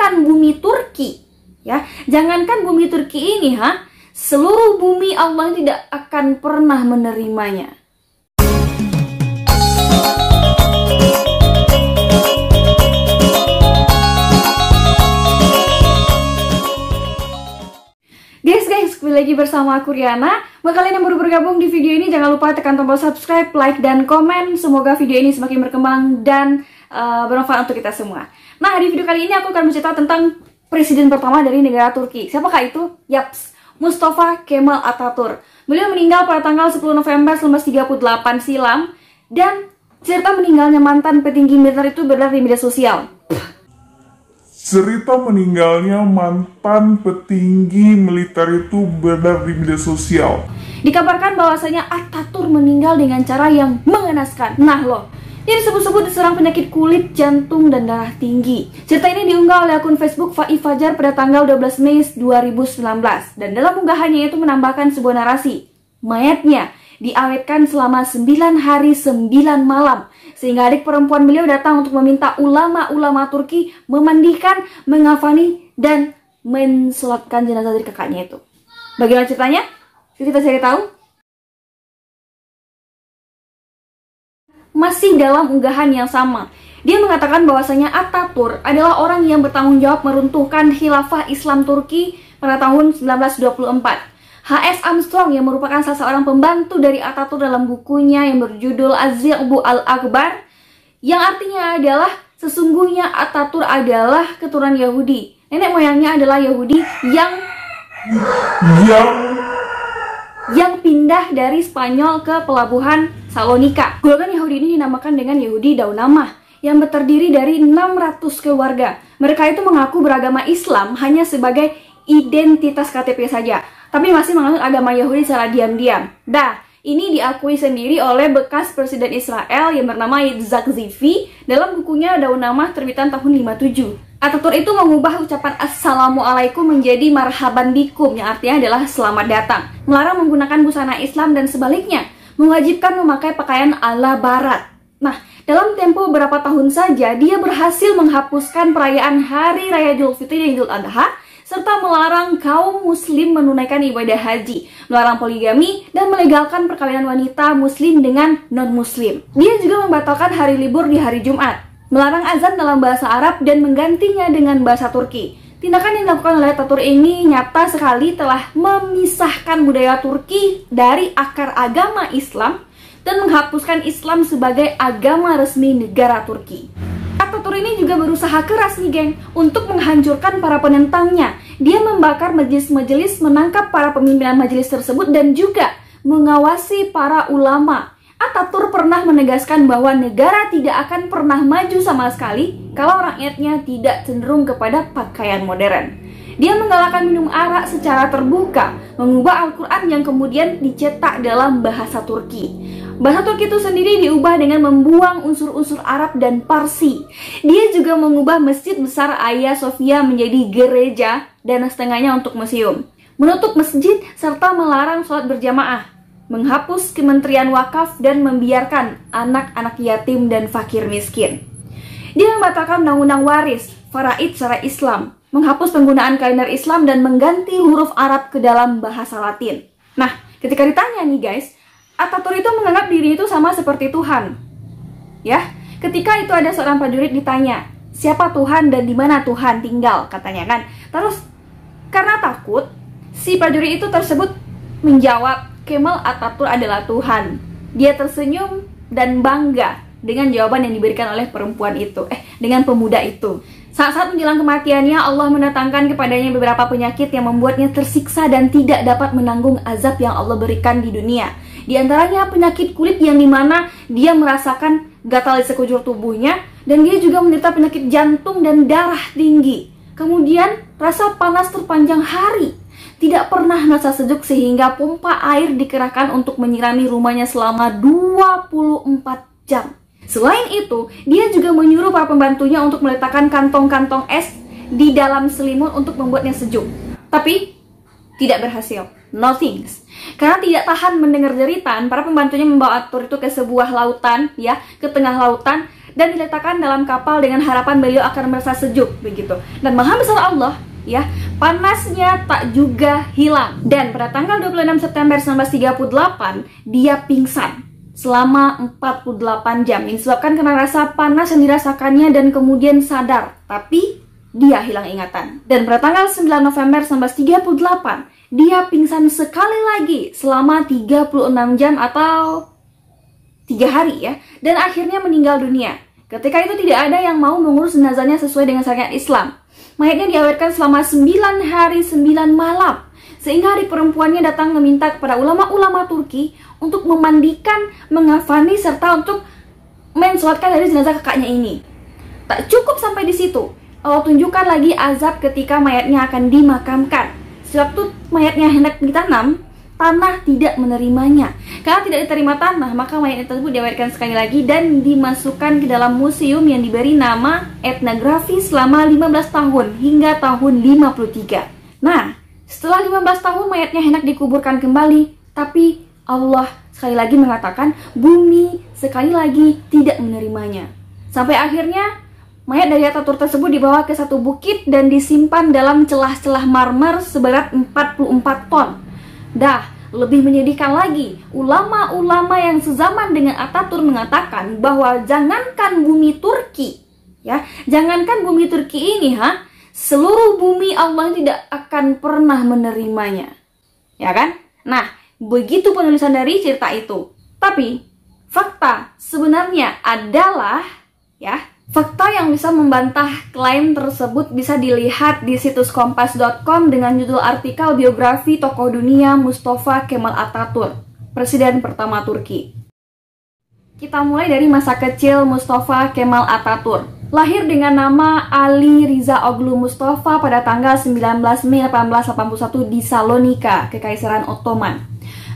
jangankan bumi Turki, ya, jangankan bumi Turki ini, seluruh bumi Allah tidak akan pernah menerimanya. Guys, kembali lagi bersama aku Riana. Buat kalian yang baru bergabung di video ini, jangan lupa tekan tombol subscribe, like, dan komen. Semoga video ini semakin berkembang dan bermanfaat untuk kita semua. Nah, di video kali ini aku akan bercerita tentang presiden pertama dari negara Turki. Siapakah itu? Yaps, Mustafa Kemal Atatürk. Beliau meninggal pada tanggal 10 November 1938 silam. Dan cerita meninggalnya mantan petinggi militer itu beredar di media sosial. Cerita meninggalnya mantan petinggi militer itu beredar di media sosial. Dikabarkan bahwasanya Atatürk meninggal dengan cara yang mengenaskan. Nah loh, dia disebut-sebut diserang penyakit kulit, jantung, dan darah tinggi. Cerita ini diunggah oleh akun Facebook Faiz Fajar pada tanggal 12 Mei 2019. Dan dalam unggahannya itu menambahkan sebuah narasi. Mayatnya diawetkan selama 9 hari 9 malam. Sehingga adik perempuan beliau datang untuk meminta ulama-ulama Turki memandikan, mengafani, dan mensolatkan jenazah dari kakaknya itu. Bagaimana ceritanya? Kita cari tahu. Masih dalam unggahan yang sama, dia mengatakan bahwasanya Atatürk adalah orang yang bertanggung jawab meruntuhkan khilafah Islam Turki pada tahun 1924. H.S. Armstrong yang merupakan salah seorang pembantu dari Atatürk dalam bukunya yang berjudul Az-Zi'bu Al-Akbar, yang artinya adalah sesungguhnya Atatürk adalah keturunan Yahudi. Nenek moyangnya adalah Yahudi yang pindah dari Spanyol ke pelabuhan Salonika. Golongan Yahudi ini dinamakan dengan Yahudi Daunamah yang terdiri dari 600 keluarga. Mereka itu mengaku beragama Islam hanya sebagai identitas KTP saja, tapi masih menganut agama Yahudi secara diam-diam. Ini diakui sendiri oleh bekas Presiden Israel yang bernama Yitzhak Zivi dalam bukunya Daunamah terbitan tahun 57. Atatürk itu mengubah ucapan Assalamualaikum menjadi Marhaban Bikum, yang artinya adalah selamat datang. Melarang menggunakan busana Islam dan sebaliknya, mewajibkan memakai pakaian ala Barat. Nah, dalam tempo beberapa tahun saja, dia berhasil menghapuskan perayaan Hari Raya Idul Fitri dan Idul Adha, serta melarang kaum muslim menunaikan ibadah haji, melarang poligami, dan melegalkan perkawinan wanita muslim dengan non-muslim. Dia juga membatalkan hari libur di hari Jumat, melarang azan dalam bahasa Arab dan menggantinya dengan bahasa Turki. Tindakan yang dilakukan oleh Atatürk ini nyata sekali telah memisahkan budaya Turki dari akar agama Islam dan menghapuskan Islam sebagai agama resmi negara Turki. Atatürk ini juga berusaha keras nih geng untuk menghancurkan para penentangnya. Dia membakar majelis-majelis, menangkap para pimpinan majelis tersebut, dan juga mengawasi para ulama. Atatürk pernah menegaskan bahwa negara tidak akan pernah maju sama sekali kalau rakyatnya tidak cenderung kepada pakaian modern. Dia menggalakkan minum arak secara terbuka, mengubah Al-Quran yang kemudian dicetak dalam bahasa Turki. Bahasa Turki itu sendiri diubah dengan membuang unsur-unsur Arab dan Parsi. Dia juga mengubah Masjid Besar Hagia Sophia menjadi gereja dan setengahnya untuk museum, menutup masjid serta melarang sholat berjamaah, menghapus Kementerian Wakaf dan membiarkan anak-anak yatim dan fakir miskin. Dia membatalkan undang-undang waris, faraid secara Islam, menghapus penggunaan kalender Islam dan mengganti huruf Arab ke dalam bahasa Latin. Nah, ketika ditanya nih guys, Atatürk itu menganggap diri itu sama seperti Tuhan. Ya, ketika itu ada seorang prajurit ditanya, siapa Tuhan dan di mana Tuhan tinggal, katanya kan. Terus karena takut, si prajurit itu tersebut menjawab, Kemal Atatürk adalah Tuhan. Dia tersenyum dan bangga dengan jawaban yang diberikan oleh dengan pemuda itu. Saat-saat menjelang kematiannya, Allah mendatangkan kepadanya beberapa penyakit yang membuatnya tersiksa dan tidak dapat menanggung azab yang Allah berikan di dunia. Di antaranya penyakit kulit yang dimana dia merasakan gatal di sekujur tubuhnya, dan dia juga menderita penyakit jantung dan darah tinggi. Kemudian rasa panas terpanjang hari, tidak pernah rasa sejuk sehingga pompa air dikerahkan untuk menyirami rumahnya selama 24 jam. Selain itu, dia juga menyuruh para pembantunya untuk meletakkan kantong-kantong es di dalam selimut untuk membuatnya sejuk. Tapi tidak berhasil. Nothing. Karena tidak tahan mendengar jeritan, para pembantunya membawa Atatürk itu ke sebuah lautan, ke tengah lautan, dan diletakkan dalam kapal dengan harapan beliau akan merasa sejuk begitu. Dan maha besar Allah, ya, panasnya tak juga hilang. Dan pada tanggal 26 September 1938 dia pingsan selama 48 jam. Ini disebabkan karena rasa panas yang dirasakannya dan kemudian sadar, tapi dia hilang ingatan. Dan pada tanggal 9 November 1938 dia pingsan sekali lagi selama 36 jam atau 3 hari ya, dan akhirnya meninggal dunia. Ketika itu tidak ada yang mau mengurus jenazahnya sesuai dengan syariat Islam. Mayatnya diawetkan selama 9 hari 9 malam, sehingga hari perempuannya datang meminta kepada ulama-ulama Turki untuk memandikan, mengafani, serta untuk mensolatkan dari jenazah kakaknya ini. Tak cukup sampai di situ, Allah tunjukkan lagi azab ketika mayatnya akan dimakamkan. Sewaktu mayatnya hendak ditanam, tanah tidak menerimanya. Karena tidak diterima tanah, maka mayat tersebut diawetkan sekali lagi dan dimasukkan ke dalam museum yang diberi nama etnografi selama 15 tahun hingga tahun 53. Nah, setelah 15 tahun mayatnya hendak dikuburkan kembali, tapi Allah sekali lagi mengatakan bumi sekali lagi tidak menerimanya. Sampai akhirnya mayat dari Ataturk tersebut dibawa ke satu bukit dan disimpan dalam celah-celah marmer seberat 44 ton. Dah, lebih menyedihkan lagi, ulama-ulama yang sezaman dengan Ataturk mengatakan bahwa jangankan bumi Turki, ya, jangankan bumi Turki ini, seluruh bumi Allah tidak akan pernah menerimanya, ya kan? Nah, begitu penulisan dari cerita itu. Tapi fakta sebenarnya adalah, ya, fakta yang bisa membantah klaim tersebut bisa dilihat di situs kompas.com dengan judul artikel biografi tokoh dunia Mustafa Kemal Atatürk, presiden pertama Turki. Kita mulai dari masa kecil Mustafa Kemal Atatürk. Lahir dengan nama Ali Riza Oglu Mustafa pada tanggal 19 Mei 1881 di Salonika, Kekaisaran Ottoman.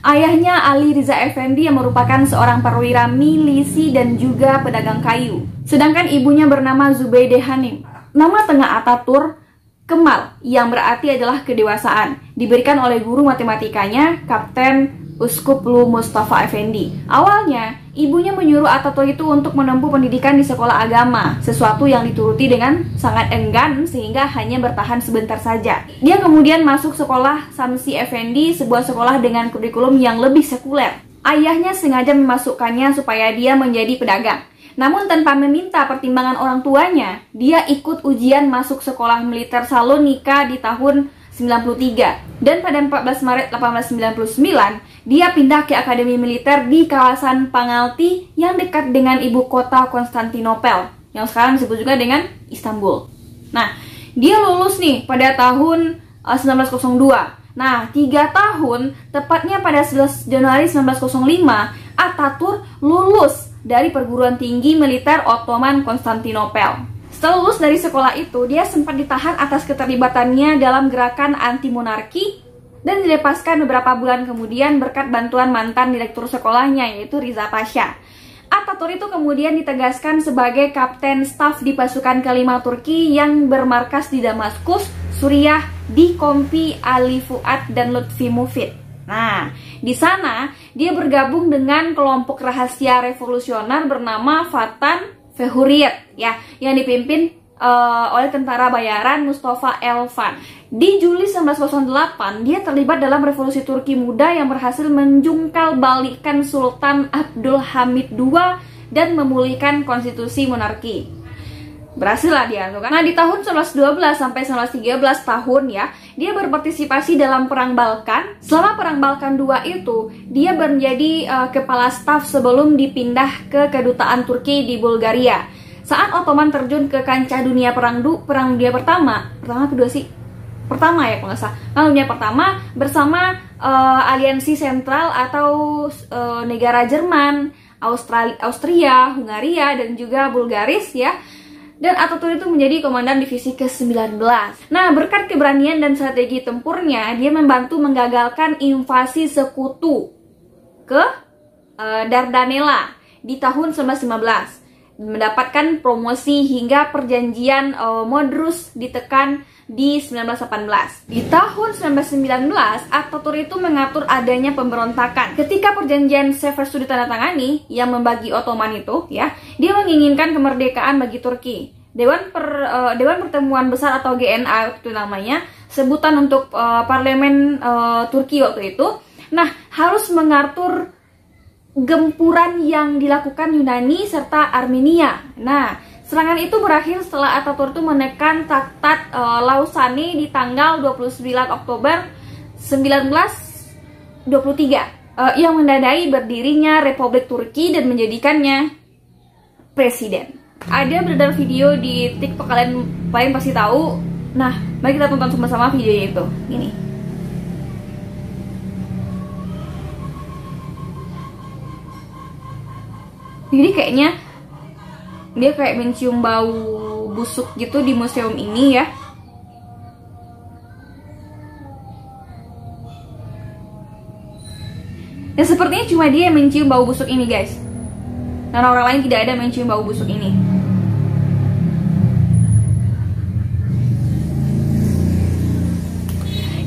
Ayahnya Ali Riza Effendi yang merupakan seorang perwira milisi dan juga pedagang kayu. Sedangkan ibunya bernama Zubeide Hanim. Nama tengah Atatürk Kemal, yang berarti adalah kedewasaan, diberikan oleh guru matematikanya, Kapten Uskuplu Mustafa Effendi. Awalnya, ibunya menyuruh Atatürk itu untuk menempuh pendidikan di sekolah agama, sesuatu yang dituruti dengan sangat enggan sehingga hanya bertahan sebentar saja. Dia kemudian masuk sekolah Samsi Effendi, sebuah sekolah dengan kurikulum yang lebih sekuler. Ayahnya sengaja memasukkannya supaya dia menjadi pedagang. Namun tanpa meminta pertimbangan orang tuanya, dia ikut ujian masuk sekolah militer Salonika di tahun 93. Dan pada 14 Maret 1899, dia pindah ke akademi militer di kawasan Pangalti yang dekat dengan ibu kota Konstantinopel, yang sekarang disebut juga dengan Istanbul. Nah, dia lulus nih pada tahun 1902. Nah, 3 tahun, tepatnya pada 11 Januari 1905, Atatürk lulus dari perguruan tinggi militer Ottoman Konstantinopel. Setelah lulus dari sekolah itu, dia sempat ditahan atas keterlibatannya dalam gerakan anti-monarki dan dilepaskan beberapa bulan kemudian berkat bantuan mantan direktur sekolahnya, yaitu Riza Pasha. Atatürk itu kemudian ditegaskan sebagai kapten staf di pasukan kelima Turki yang bermarkas di Damaskus, Suriah, di Kompi Ali Fuad dan Lutfi Mufid. Nah, di sana dia bergabung dengan kelompok rahasia revolusioner bernama Vatan Fehuriyet, ya, yang dipimpin oleh tentara bayaran Mustafa Elvan. Di Juli 1908, dia terlibat dalam revolusi Turki muda yang berhasil menjungkal balikan Sultan Abdul Hamid II dan memulihkan konstitusi monarki. Berhasil lah dia, kan? Nah, di tahun 1912 sampai 1913 tahun ya, dia berpartisipasi dalam Perang Balkan. Selama Perang Balkan II itu, dia menjadi kepala staf sebelum dipindah ke kedutaan Turki di Bulgaria. Saat Ottoman terjun ke kancah dunia Perang Dunia Pertama kedua sih? Pertama ya, kalau nggak salah. Perang Dunia Pertama bersama aliansi sentral atau negara Jerman, Austria, Hungaria, dan juga Bulgaris ya. Dan Atatürk itu menjadi komandan divisi ke-19. Nah, berkat keberanian dan strategi tempurnya, dia membantu menggagalkan invasi sekutu ke Dardanella di tahun 1915. mendapatkan promosi hingga perjanjian Modrus ditekan di 1918. Di tahun 1919, Atatürk itu mengatur adanya pemberontakan. Ketika perjanjian Sèvres ditandatangani yang membagi Ottoman itu, ya, dia menginginkan kemerdekaan bagi Turki. Dewan Pertemuan Besar atau GNA itu namanya, sebutan untuk parlemen Turki waktu itu. Nah, harus mengatur gempuran yang dilakukan Yunani serta Armenia. Nah, serangan itu berakhir setelah Atatürk itu menekan Traktat Lausanne di tanggal 29 Oktober 1923 yang menandai berdirinya Republik Turki dan menjadikannya presiden. Ada beredar video di TikTok, kalian pasti tahu. Nah, mari kita tonton sama-sama videonya itu. Ini. Jadi kayaknya dia kayak mencium bau busuk gitu di museum ini ya. Dan sepertinya cuma dia yang mencium bau busuk ini, guys. Dan orang lain tidak ada mencium bau busuk ini.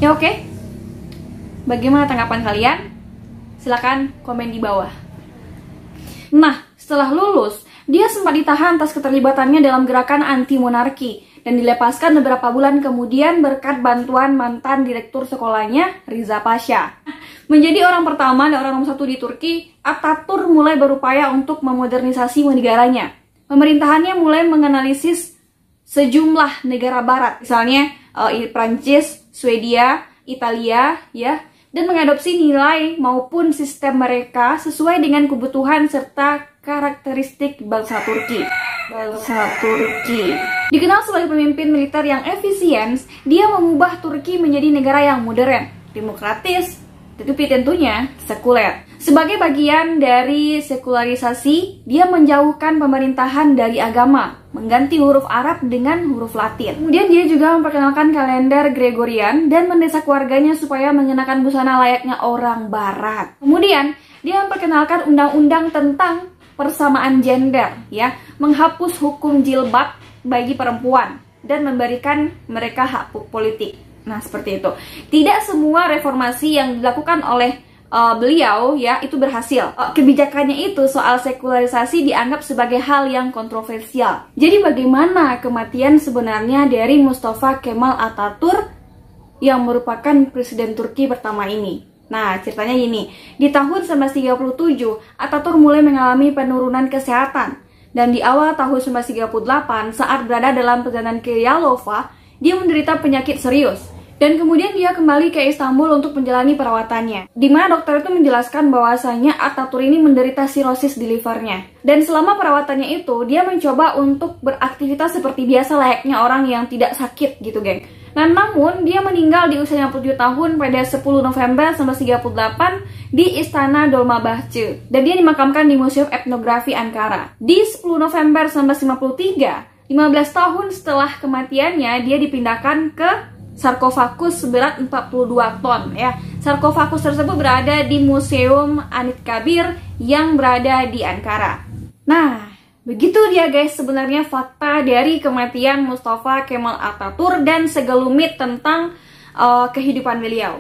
Ya oke. Bagaimana tanggapan kalian? Silahkan komen di bawah. Nah, setelah lulus, dia sempat ditahan atas keterlibatannya dalam gerakan anti-monarki dan dilepaskan beberapa bulan kemudian berkat bantuan mantan direktur sekolahnya, Riza Pasha. Menjadi orang pertama dan orang nomor 1 di Turki, Atatürk mulai berupaya untuk memodernisasi negaranya. Pemerintahannya mulai menganalisis sejumlah negara barat, misalnya Prancis, Swedia, Italia, ya, dan mengadopsi nilai maupun sistem mereka sesuai dengan kebutuhan serta karakteristik bangsa Turki. Dikenal sebagai pemimpin militer yang efisien, dia mengubah Turki menjadi negara yang modern, demokratis, tetapi tentunya sekuler. Sebagai bagian dari sekularisasi, dia menjauhkan pemerintahan dari agama, mengganti huruf Arab dengan huruf Latin. Kemudian dia juga memperkenalkan kalender Gregorian dan mendesak warganya supaya mengenakan busana layaknya orang barat. Kemudian, dia memperkenalkan undang-undang tentang persamaan gender, ya, menghapus hukum jilbab bagi perempuan dan memberikan mereka hak politik. Nah, seperti itu. Tidak semua reformasi yang dilakukan oleh beliau, ya, itu berhasil. Kebijakannya itu soal sekularisasi dianggap sebagai hal yang kontroversial. Jadi bagaimana kematian sebenarnya dari Mustafa Kemal Atatürk yang merupakan presiden Turki pertama ini? Nah, ceritanya gini. Di tahun 1937, Atatürk mulai mengalami penurunan kesehatan. Dan di awal tahun 1938, saat berada dalam perjalanan ke Yalova, dia menderita penyakit serius. Dan kemudian dia kembali ke Istanbul untuk menjalani perawatannya. Di mana dokter itu menjelaskan bahwasanya Atatürk ini menderita sirosis di livernya. Dan selama perawatannya itu, dia mencoba untuk beraktivitas seperti biasa layaknya orang yang tidak sakit gitu, geng. Nah, namun dia meninggal di usia 57 tahun pada 10 November 1938 di Istana Dolmabahce. Dan dia dimakamkan di Museum Etnografi Ankara. Di 10 November 1953, 15 tahun setelah kematiannya, dia dipindahkan ke sarkofagus seberat 42 ton, ya. Sarkofagus tersebut berada di Museum Anıtkabir yang berada di Ankara. Nah, begitu dia guys sebenarnya fakta dari kematian Mustafa Kemal Atatürk dan segelumit tentang kehidupan beliau.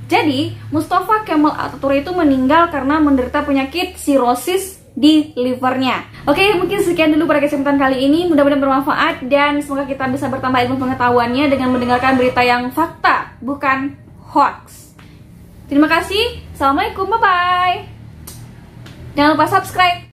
Jadi, Mustafa Kemal Atatürk itu meninggal karena menderita penyakit sirosis di livernya. Oke, mungkin sekian dulu pada kesempatan kali ini. Mudah-mudahan bermanfaat dan semoga kita bisa bertambah ilmu pengetahuannya dengan mendengarkan berita yang fakta, bukan hoax. Terima kasih. Assalamualaikum, bye-bye. Jangan lupa subscribe.